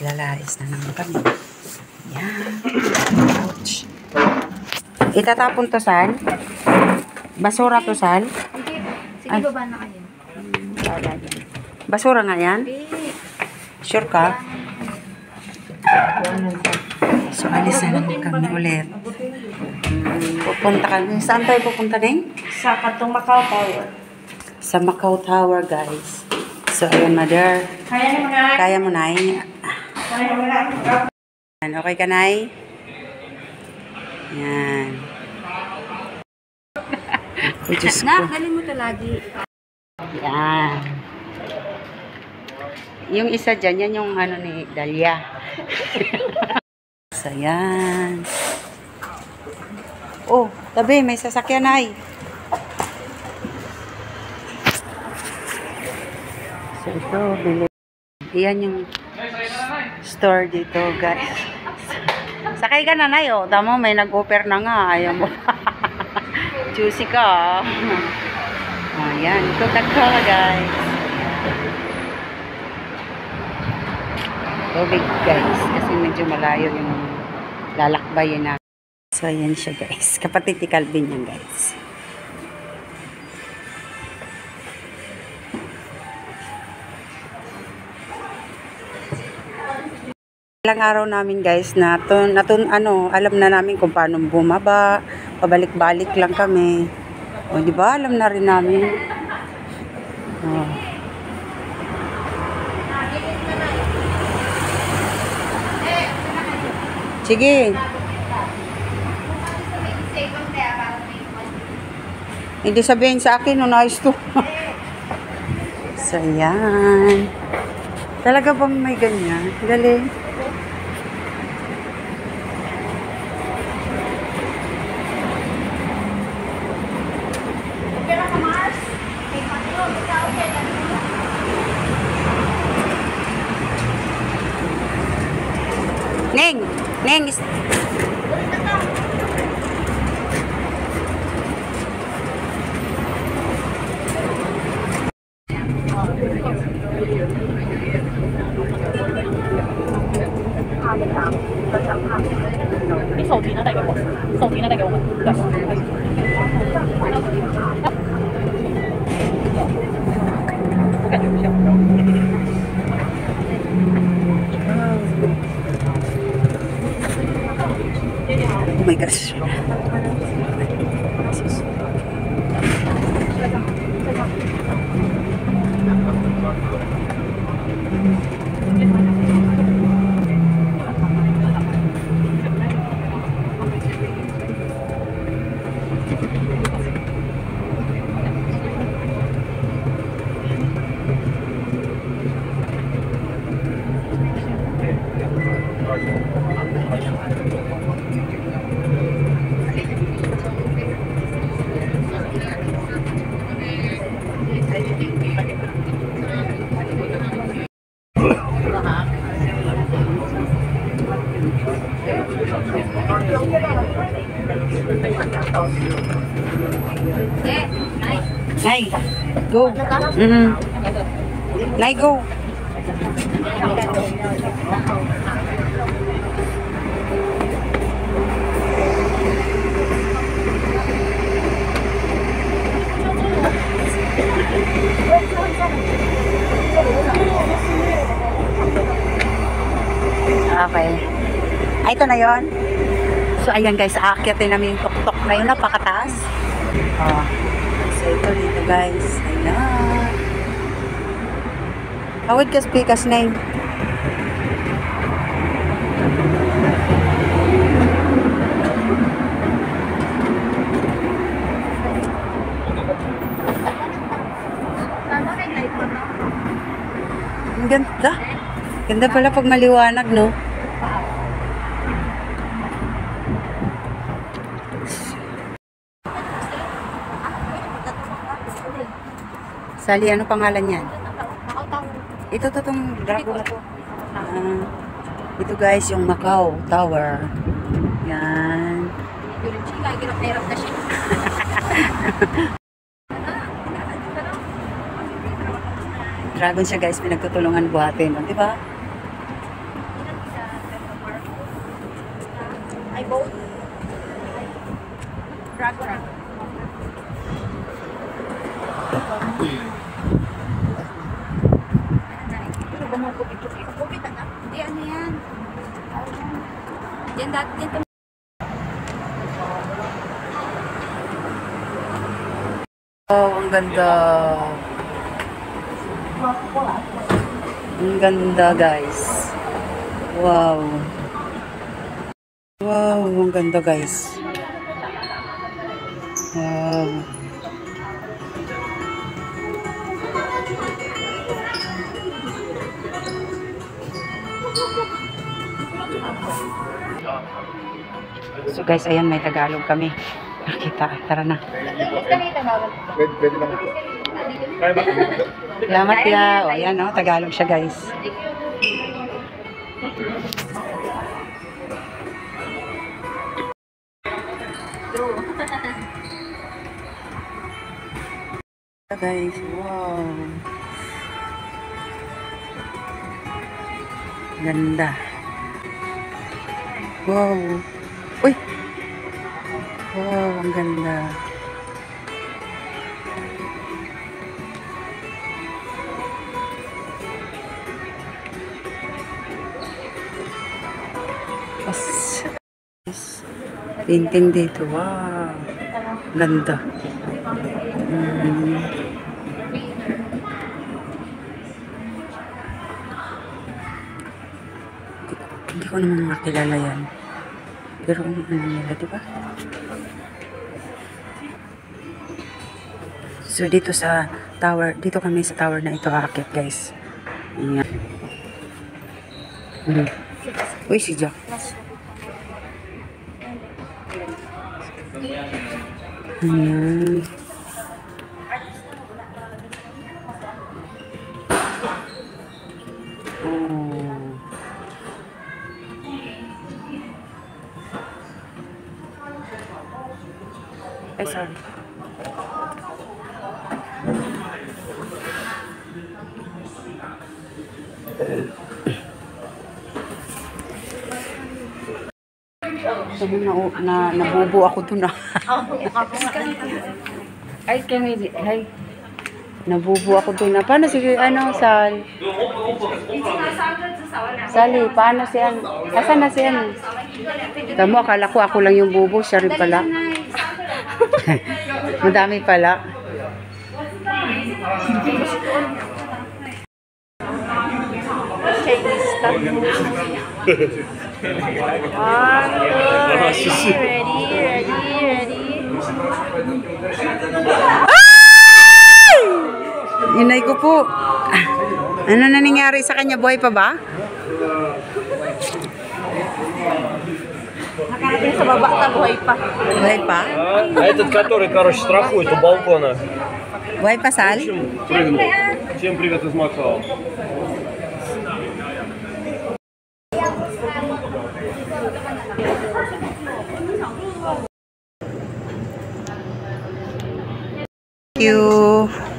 Lalais na naman kami. Yan. Ouch. Itatapon to, Sal? Basura to, Sal? Sige, baba na kayo. Basura nga yan? Sure ka? So, alis na naman kami ulit. Pupunta kami. Saan tayo pupunta din? Sa Patong Macau Tower. Sa Macau Tower, guys. So, ayun, mother. Kaya mo na. Kaya mo, Nay? Kaya mo na. Okay ka, Nay? Yan. Oh, Diyos ko. Nak, dali mo ito lagi. Yan. Yung isa dyan, yan yung ano ni Dalia. So, yan. Oh, tabi, may sasakyan, Nay. So, ito, bili. Yan yung store dito, guys. Sakay ka na, Nay, oh. Tama, may nag-offer na nga. Ayaw mo. Juicy ka, ayan, tutak ka, guys. Tubig, guys, kasi medyo malayo yung lalakbayin na. So, ayan siya, guys. Kapatid ni Calvin yan, guys. Ilang araw namin, guys, na alam na namin kung paano bumaba. Pabalik-balik lang kami. O, di ba? Alam na rin namin. Oh. Sige. Hindi sabihin sa akin, no, nice to. So, yan. Talaga bang may ganyan? Galing. Neng, oh my gosh. Nay, go. Nay, go. Okay. Ay, ito na yon. So, ayan guys, aakyatin namin yung tok-tok na yun, napakataas. Oh. So, ito dito guys. Ayan. Hawid ka speakers na yun. Ang ganda. Ganda pala pag maliwanag, no? Sally, ano pangalan yan? Ito itong dragon na to. Ito guys, yung Macau Tower. Yan. Dragon siya guys, pinagtutulungan buhatin. Di ba? I both. Dragon. Hindi, ano yan? Yan dati, yan. Oh, ang ganda. Ang ganda, guys. Wow. Wow, ang ganda, guys. Wow. So guys, ayan, may Tagalog kami. Nakita, tara na. Pwede lang ito. Salamat ya. O, ayan, oh, Tagalog siya, guys. Guys, wow. Ganda. Wow. Uy. Wow, ang ganda. Painting dito. Wow. Ganda. Hindi ko naman makilala yan. Pero ano nila, diba? So, dito sa tower, dito kami sa tower na ito aakit, guys. Ayan. Uy, si Jack. Ayan. Oh. Ay, sorry. Sabi nabubo ako dun ah. Ay, kami, ay. Nabubo ako dun ah. Paano si, ano, Sal? Sali, paano si An? Asan na si An? Tamo, akala ko ako lang yung bubo. Siya rin pala. Madami pala. Chinese stuff. Ready. Inay ko po. Ano na nangyari sa kanya? Buhay pa ba? Nakarating sa baba ka, buhay pa. Buhay pa? А этот, который, короче, страхует у балкона. Buhay pa, Sal? Прыгнул. Всем привет из Макао. Thank you.